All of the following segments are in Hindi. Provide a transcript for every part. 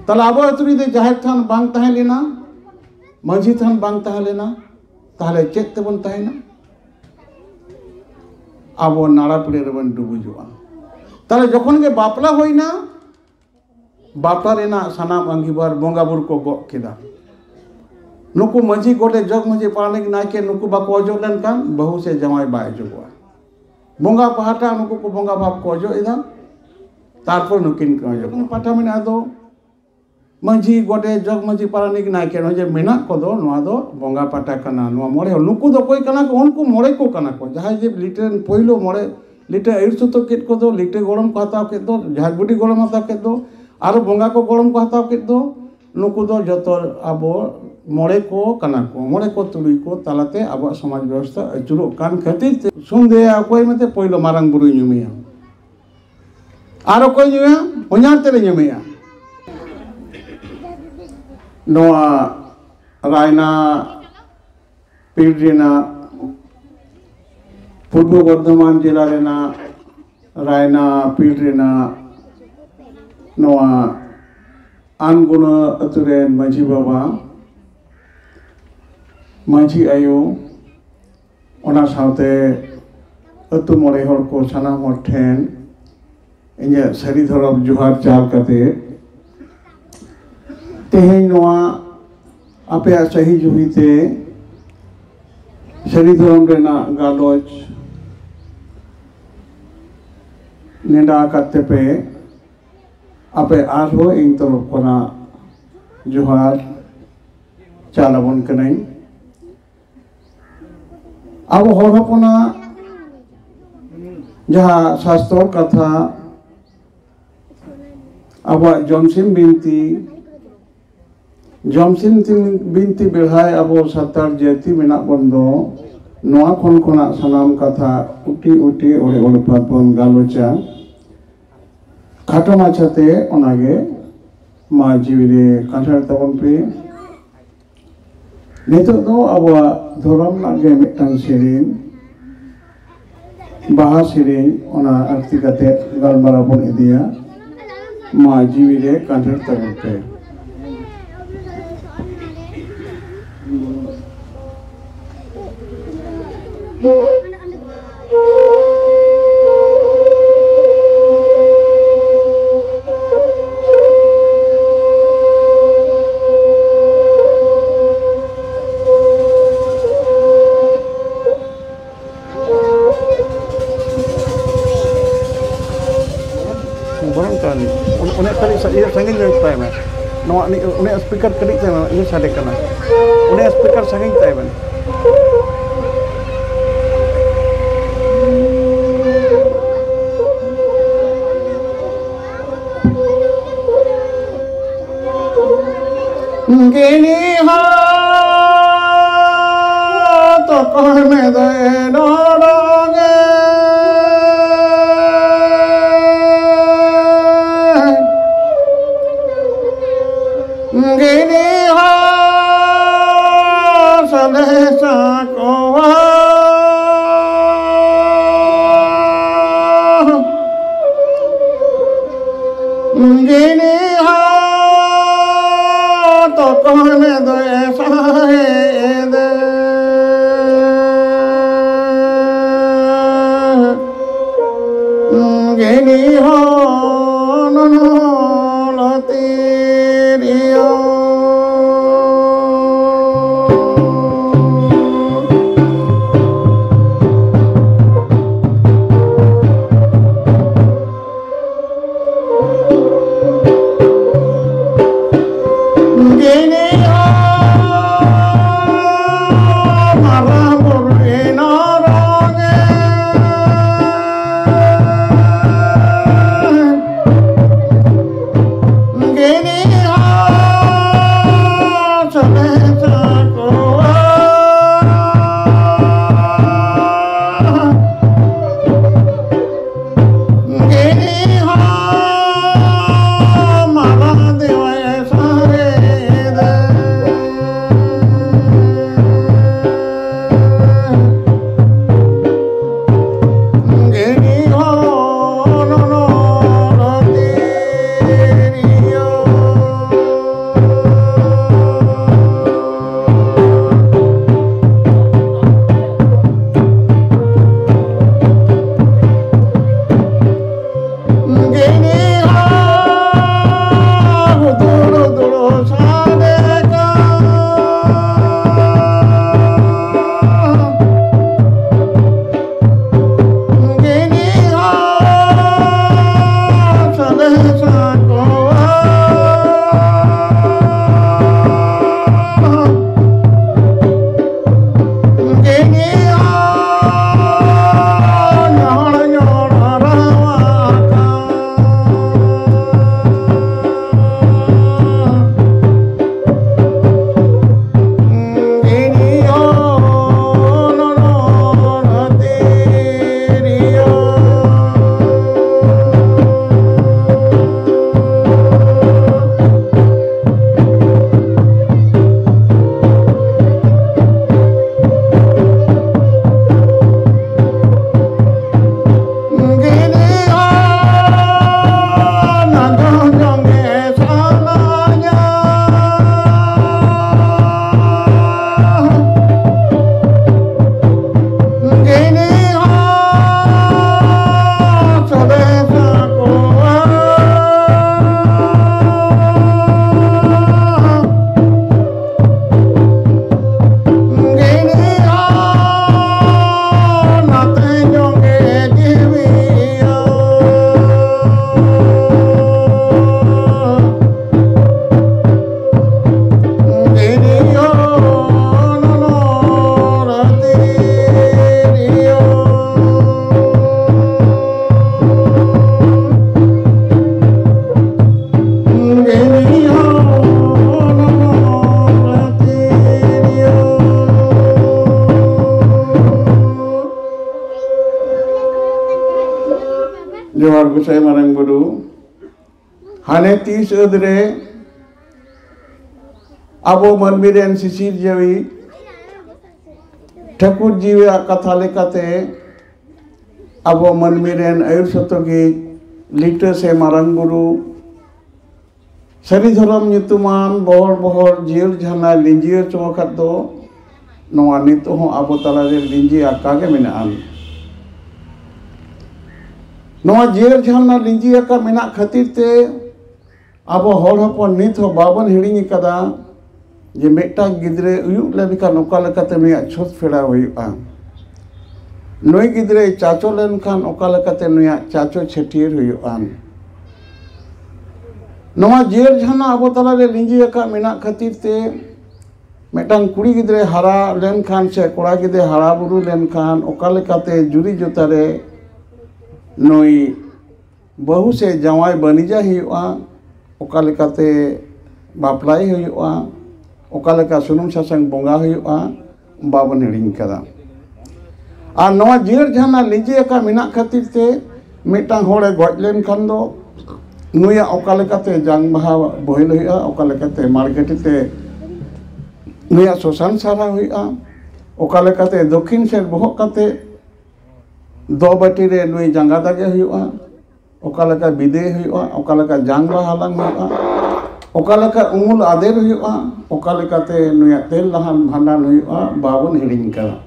ताले आबो अतुरी दे जाहिर थान बांग ताहे लेना माझी थान बांग ताहे लेना ताहले चेक तेबन ताहेना आबो नाड़ा पिड़े रेबन डुबुजुआ ताले जखन के बापला होइना बापला रेना सानाम अंगिबार बोंगा बुर को गो केदा नुकु माझी गोटे जग माझी पारानिक नायके नुकु बाको अजो लेनकान बहु से जमाई बाय जोगवा बोंगा पहाटा नुकु को बोंगा बाप को अजो इदा तारपर नुकिन को अजो पाटा मेना दो माझी गोटे जग माझी पारानिक नायके नजे मेना को दो नोआ दो बोंगा पाटा कना नोआ मोड़े नुकु दो कोई कना को उनको मोड़े को कना को जहां जे लिटर पहिलो मोड़े लिटर इरसुतो केट को दो लिटर गोड़म को हताव के दो जहां गुडी गोड़म हताव के दो आरो बोंगा को गोड़म को हताव के दो नुकु दो जतो आबो मोड़े को कना को मोड़े को तुली को तालाते आबो समाज व्यवस्था अचुरो कान खातिर सुंदे कोई मते पहिलो मारंग बुरु ᱧᱩᱢᱮᱭᱟ आरो कोई ᱧᱩᱢᱮᱭᱟ ओኛर तेरे ᱧᱩᱢᱮᱭᱟ नोआ रायना पीढ़ीना पूर्व बर्धमान जिला रेना रायना पीढ़ीना नोआ आनगुना अतुरेन माझी बाबा माझी आयु ओना सावते अतु मोड़े हर को सानाम हर ठेन इन्हें सारीधरम जुहार चाल कते तेहें नोआ आपे सही जुहिते सारीधरम रेना गालोच नेडा करते पे आपे आरो इन तरफ कोना जुहार चालाबन कनाई अब हर हपना जहाँ शास्त्र कथा अब जमसिम बिनती जमसिम बिनती बेढ़ाई अब सातार जाति मेना बंदो नोआ खन खना सनाम कथा उटी उटी ओरे ओले पापन गालोचा खाटो माछाते ओनागे मा जीविरे कांठार तबन पे नितो दो अब धर्म नागे मिटन सेरिन बाहा सेरिन ओना आरती कते गालमारा बन इदिया मा जीविरे कांठार तबन पे संगीन जो ताय में नवा उन्हें स्पीकर कड़ी ताय में ये सादे करना उन्हें स्पीकर संगीन ताय में गिनी हो तो कह में दे नोरोगे गिनी हो सलेसा को गिनी हो तो कौन दो ऐसा दे गिनी हो ᱵᱟᱵᱟ ᱜᱚᱸᱥᱟᱭ ᱢᱟᱨᱟᱝ ᱵᱩᱨᱩ ᱦᱟᱱᱮ ᱛᱤᱥ ᱟᱹᱫᱨᱮ ᱟᱵᱚ ᱢᱟᱹᱱᱢᱤ ᱨᱮᱱ ᱥᱤᱥᱤᱨ ᱡᱤᱣᱤ ᱴᱷᱟᱹᱠᱩᱨ ᱡᱤᱣᱤᱭᱟᱜ ᱠᱟᱛᱷᱟ ᱞᱮᱠᱟᱛᱮ ᱟᱵᱚ ᱢᱟᱹᱱᱢᱤ ᱨᱮᱱ ᱟᱹᱭᱩᱨ ᱥᱚᱛᱚᱜᱤᱡ ᱞᱤᱴᱟᱹ ᱥᱮ ᱢᱟᱨᱟᱝ ᱵᱩᱨᱩ ᱥᱟᱹᱨᱤᱫᱷᱚᱨᱚᱢ ᱧᱩᱛᱩᱢᱟᱱ ᱵᱚᱦᱚᱲ ᱵᱚᱦᱚᱲ ᱡᱤᱭᱟᱹᱲ ᱡᱷᱟᱨᱱᱟ ᱞᱤᱸᱡᱤ ᱦᱚᱪᱚ ᱟᱠᱟᱫ ᱫᱚ ᱱᱚᱣᱟ ᱱᱤᱛᱚᱜ ᱦᱚᱸ ᱟᱵᱚ ᱛᱟᱞᱟᱨᱮ ᱞᱤᱸᱡᱤ ᱟᱠᱟᱜᱮ ᱢᱮᱱᱟᱜᱼᱟ। ᱱᱚᱣᱟ ᱡᱤᱭᱟᱹᱲ ᱡᱷᱟᱨᱱᱟ ᱞᱤᱸᱡᱤ ᱟᱠᱟ ᱢᱮᱱᱟᱜ ᱠᱷᱟᱹᱛᱤᱨ te abo hor hopon nit ho babon hiring kada je metang gidre uyuk lebikan oka lekate nuya chot fera huyuka noi gidre chacho lenkan oka lekate nuya chacho chetier huyuka noa jir jhana abo talare linji aka menak khatir te metang kuri gidre hara lenkan se kora gidre hara buru lenkan oka lekate juri jotare noi bahu se jawai banija huyuka oka lekate baplai huyuka oka leka sunum sasang bonga huyuka babon hiring kada ar noa jir jhana linji aka menak khatir te metang hore goj lenkan do nuya oka lekate jang baha bohil huyuka oka lekate market te nuya sosan sara huyuka oka lekate dokhin se bohok kate do bati re nui janga dage huyuka oka leka bide huyuka oka leka jang baha halang huyuka oka leka umul ader huyuka oka lekate nuya tel lahan bhandan huyuka babon hiring kada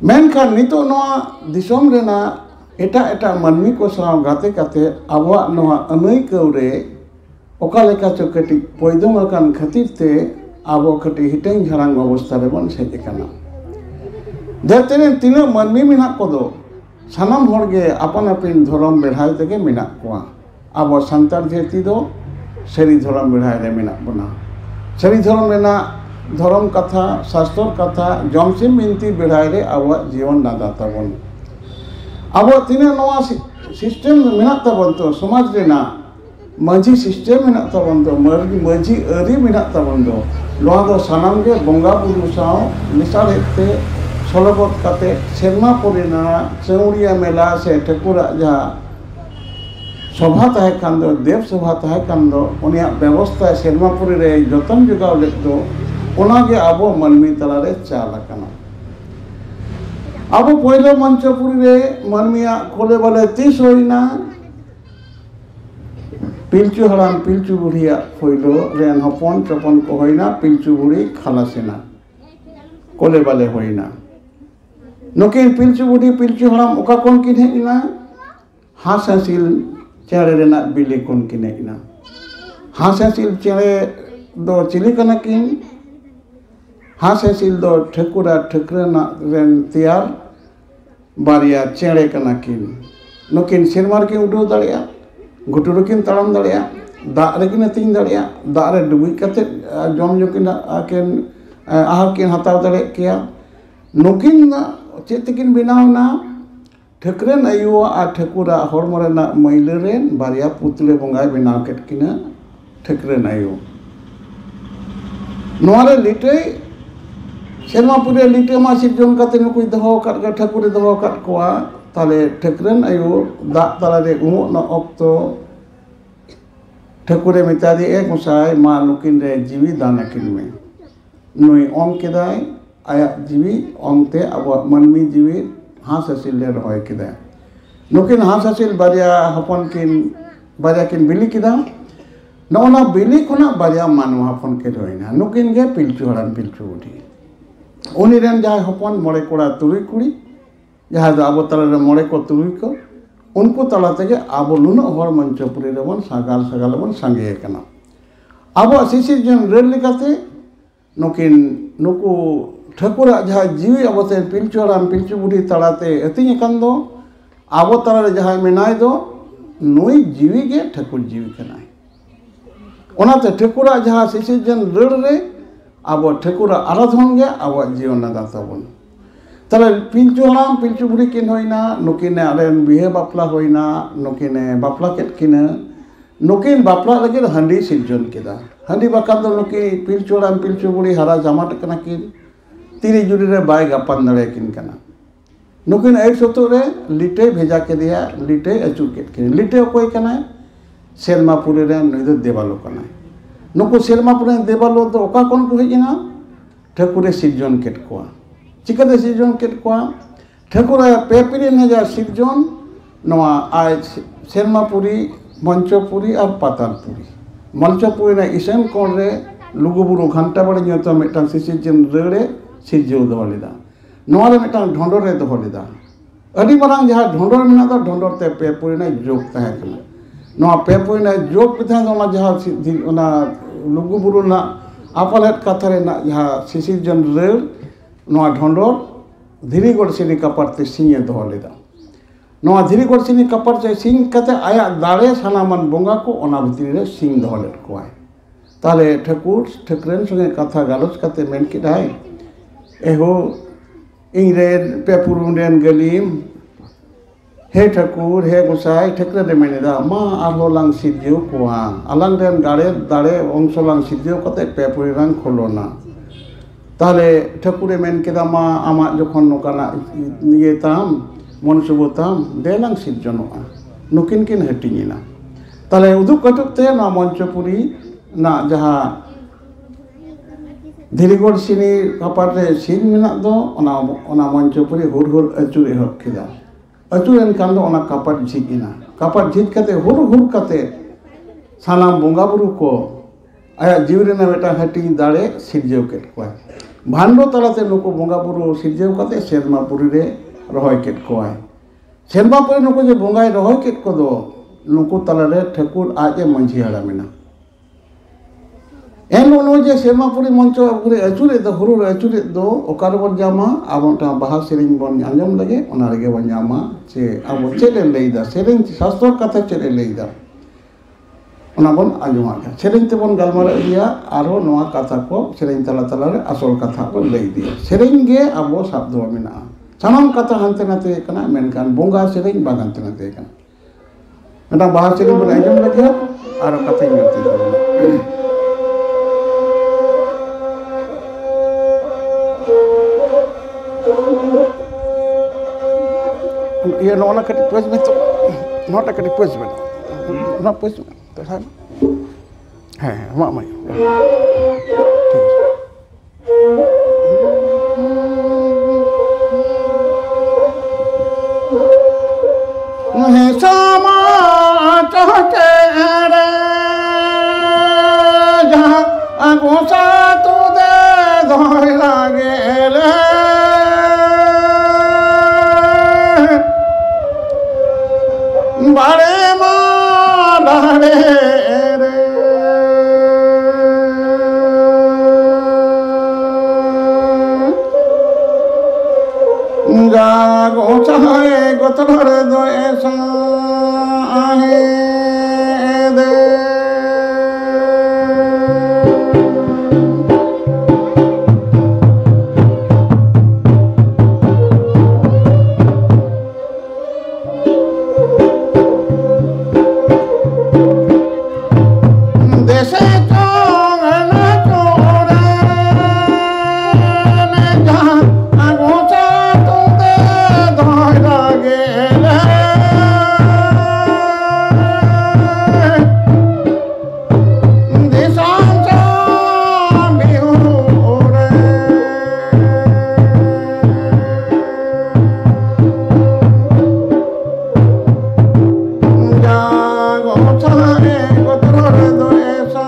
menkan nito noa disom rena eta manmi ko saw gate kate awa noa anai kaure oka leka chokati poidom akan khatir te abo khati hiteng jharang obostha rebon sej kana jatene tino manmi menak kodo sanam horge apan apin dhorom berhai tege menak koa abo santal jati do Saridhoram berhai re menak bona Saridhoram rena dhorom katha shastro katha jomsim binti berhai re awa jiwan nada tabon abo tine noa system menak tabon to somaj rena maji system menak tabon to maji ari menak tabon do loa do sanam ge bonga buru saw misal hete solobot kate serma porena chauria mela se ઠાકુરા ja sobha tahe kan do dev sobha tahe kan do unia ব্যবস্থা serma puri re joton jogaw lek do ona ge abo manmi talare chala kana abo poilo manchapuri re manmiya kole bale tis hoina pilchu haram pilchu buria poilo ren hopon chopon ko hoina pilchu buri khalasena kole bale hoina nukin pilchu budi pilchu haram oka kon kin hejna hasasil chere rena bili kon kin hejna hasasil chere do chili kana kin hasasil do ઠાકુરા ઠાકરાના ren tiar baria chere kana kin nukin sermar kin udu dalia guturu kin taram dalia da re kin ting dalia da re dubi kate jom jokin aken ahar kin hataw dale kia nukin Cetikin binawna ઠાકરેન ayu a ઠાકુરા hormorena maileren baria putle bongai binaw ket kina ઠાકરેન ayu noare lite serma pure lite ma sirjon kate nuku doho kat ga ઠાકુરે doho kat koa tale ઠાકરેન ayu da talare umuk na okto ઠાકુરે mitadi ek musai ma nukin re jiwi danakin me nui on kedai aya jiwi onte abo manmi jiwi hasasil le roy kida nukin hasasil baria hapon kin baria kin bili kida nona bili kona baria manu hapon ke roina nukin ge pilchu haram pilchu uthi uni ren jai hapon more kora turi kuri jaha da abo tala re more ko turi ko unku tala tege abo luno hor manchapuri rebon sagal bon sange kana abo sisir jon rel likate nukin nuku ઠાકુરા jaha jiwi abote pilchu haram pilchu budi talate etinya kan do abo talare jaha menai do nui jiwi ge Thakur jiwi kanai onate ઠાકુરા jaha sisijen rel re abo ઠાકુরা aradhon ge abo jiwan nada tabon tale pilchu haram pilchu budi kin hoina nukine aren bihe bapla hoina nukine bapla ket kina nukin bapla lagi handi sirjon kida handi bakan do nuki pilchu haram pilchu budi hara jamat kana kin tiri juri re bai gapan dare kin kana नुकिन एक सुतुरे लिटे भेजा के दिया लिटे अचूर के लिटे अकोय कनाय सेलमापुरी रे नुई दो देवालो कनाय नुकु सेलमापुरी देवालो तो ओका कोन को हेजिना ठाकुरे सिरजन केट कोआ चिकाते सिरजन केट कोआ ठाकुरे पेपिरी ने जा सिरजन नवा आय सेलमापुरी मंचपुरी और पातालपुरी मंचपुरी ने इसेन कोन रे लुगुबुरु घंटा बड़े ñoto मिटांग सिरजन रेड़े सिरजो दो लेदा नवा रे मिटांग ढोंडोर रे दो लेदा अडी मारांग जहां ढोंडोर मेना तो ढोंडोर ते पेपुरी ने जोग तहे कना नवा पेपुरी ने जोग पिथा ना जहां ओना लुगुबुरु ना आपालेट कथा रे ना जहां सिरजन रेड़ नवा ढोंडोर धीरीगढ़ सिनी कपारते सिंह दो लेदा नवा धीरीगढ़ सिनी कपार से सिंह कते आया दाड़े सानामन बोंगा को ओना भितरी रे सिंह दो लेट कोआय ताले ठाकुर ठाकुरन संगे कथा गालोच कते मेन किदाय एहो इंग्रेज पेपुरुंडेन गलीम हे ठाकुर हे गोसाई ठाकुर रे मेनेदा मा आरो लांग सिरजियो कोआ आलांग रेन गाड़े दाड़े अंश लांग सिरजियो कते पेपुरी रंग खोलोना ताले ठाकुरे मेन केदा मा आमा जखन नोकाना ये ताम मनसुबो ताम देलांग सिरजनोआ नुकिन किन हटिङिना ताले उदुक कटुकते ना मंचपुरी ना जहां धीरीगढ़ सिनी कपार रे सिन मेना दो ओना मंचपुरी हुर हुर अचुर एहब केदा अचुरन कान दो ओना कपार झिकिना कपार झिक कते हुर हुर कते सानाम बोंगा बुरु को आया जीव रे ना बेटा हटिङ दाड़े सिरजेव केट कोय भांडो तलाते नुको बोंगा बुरु सिरजेव कते सेलमापुरी रे रहोय केट कोय सेलमापुरी नुको जे बोंगाय रहोय केट को दो नुको तला रे ठाकुर आजे मंझी हाड़ा मेना एन नो जे सेलमापुरी मंचो पुरे अचुरे दो हुरु अचुरे दो ओकार बन जामा आबोटा बाहा सेरिंग बन आंजम लगे ओना रेगे बन जामा जे आबो चेले लेइदा सेरिंग शास्त्र कथा चेले लेइदा ओना बन आंजमा सेरिंग ते बन गलमारा दिया आरो नोआ कथा को सेरिंग तला तला रे असल कथा को लेइ दिया सेरिंग गे आबो शब्द मेना सानाम कथा हंते नाते कना मेनकान बोंगा सेरिंग बागानते नाते कना एटा बाहा सेरिंग बन आंजम लगे आरो कथा नते ये नोना कटी पोज में तो नोटा कटी पोज में ना पोज में तो है मा मा नहीं सामा चाहते रे जहाँ आगोसा तो दे धोई लागे ले बाड़े माँ बाड़े रे जागो चाहे गोतर दो ऐसा आहे दे जागो चाहे गोतर दो ऐसा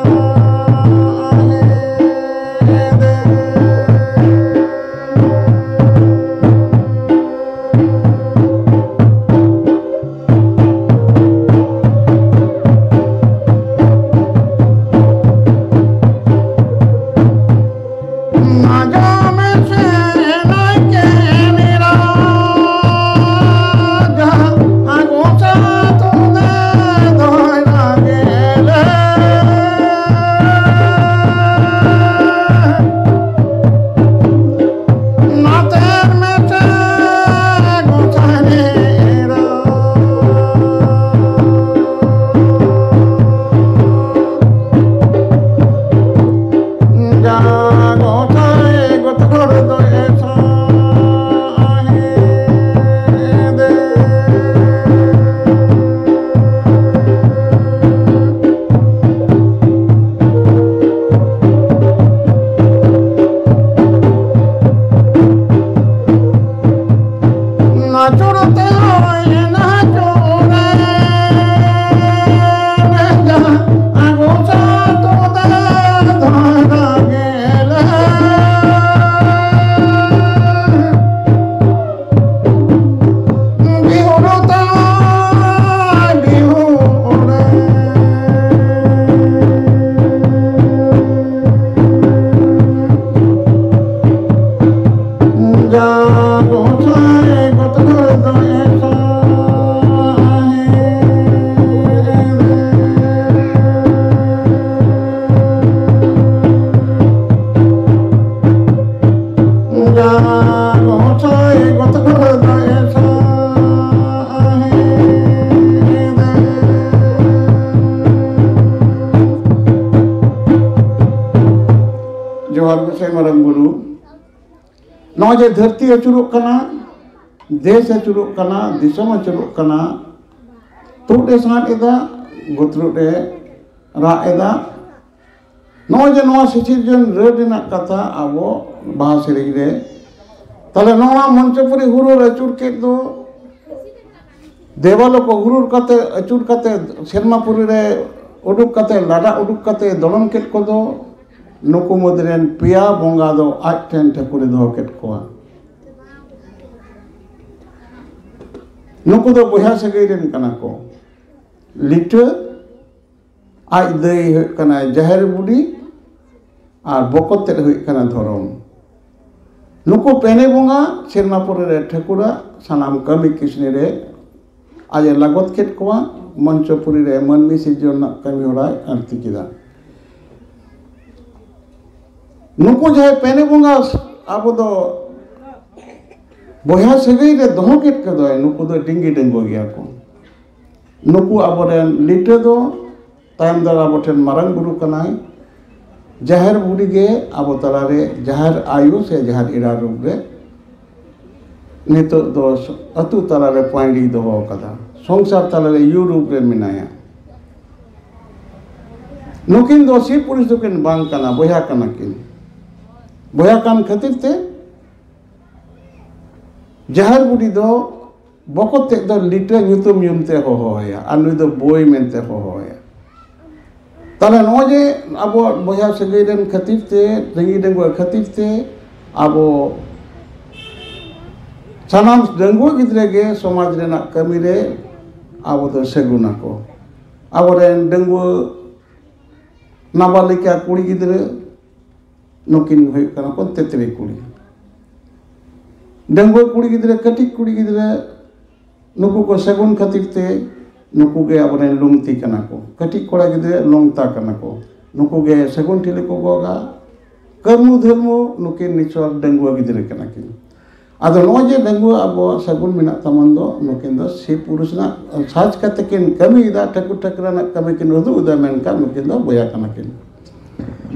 जोहार गोसाई मारंग बुरु नौजे धरती अचुरुक कना देश अचुरुक कना दिसम अचुरुक कना तुडे साट एदा गुतरुडे रा एदा नौजे नोआ सिचिरजन रेडिना कथा आबो बाहा सेरेग रे ताले नोआ मंचपुरी हुरुर अचुर के दो देवालो को हुरुर कते अचुर कते सेरमापुरी रे उडुक कते लाडा उडुक कते दलम केट को दो नुकु मदरेन पिया बोंगा दो आज ठेन ठकुरे दो केट कोआ नुकु दो बोहा सगई रेन कना को लिट आज दई हुई कना जहर बुडी और बकत तेरे हुई कना धरम नुकु पेने बोंगा सेरमापुरी रे ठकुरा सनाम कमी किसने रे आज लागत केट कोआ मंचपुरी रे मनमी सिजन कमी होराय आरती किदा नुकु जहे पेने बोंगा अब दो बोहा सगई रे दोह केट के दो नुकु दो डिंगी डेंगो गया को नुकु अबरेन लिटे दो तायम दर अबठेन मारंग गुरु कनाय जहर बुडी गे अब तलारे जहर आयु से जहर इरा रूप रे नितो दो अतु तलारे पाइडी दो कदा संसार तलारे यू रूप रे मिनाया नुकिन दो सी पुरुष दुकिन बांग कना बोया कना किन बोया कान खातिर ते जहर बुडी दो बकते दो लिटे nyutum yumte hohoya anu दो बोय मेनते होहोया ताले नोजे अब बोया सगई रेन खातिर ते रंगी डेंगो खातिर ते अब सानाम डेंगो गिद्रे गे समाज रेना कमी रे अब दो सेगुना को अब रेन डेंगो नाबालिका कुड़ी गिद्रे नुकिन हुई कना को तेतरी कुड़ी डेंगो कुड़ी गिद्रे कटी कुड़ी गिद्रे नुकु को सेगुन खातिर ते नुकु गे अपने लुंगती कना को कटी कोड़ा गिद्रे लोंगता कना को नुकु गे सेगुन ठिले को गोगा कर्मु धर्मु नुकिन निचोर डेंगो गिद्रे कना किन आदो नोजे डेंगो अब सेगुन मिना तमन दो नुकिन दो सी पुरुष ना साज कते किन कमी इदा ठकु ठकरा ना कमी किन उदु उदा मेन का नुकिन दो बोया कना किन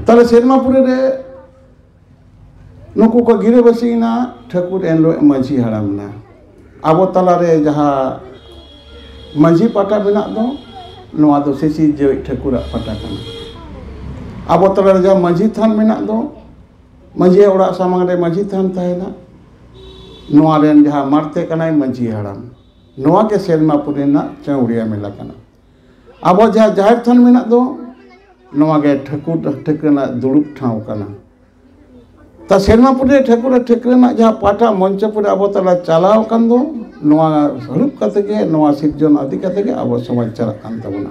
ताले सेरमापुरी रे नुकु को गिरे बसीना ठकुर एनलो माझी हरामना अब तलारे जहाँ माझी पाटा बना दो नोआ दो सेसी जे ठकुर पाटा कना अब तलारे जहाँ माझी थान बना दो माझी ओड़ा सामांग रे माझी थान ताहेना नोआ रेन जहाँ मारते कनाय माझी हराम नोआ के सेरमापुरी ना चौड़िया मेला कना अब जहाँ जाहिर थान बना दो नोआ के ठकुर ठकुरना दुड़ुब ठाव कना ता सेरमापुरी ठकुर ठकुरना जहाँ पाटा मंचपुरी अब तला चलाव कान दो नोआ हरुप कते के नोआ सिरजन आदि कते के अब समाज चला कान तबना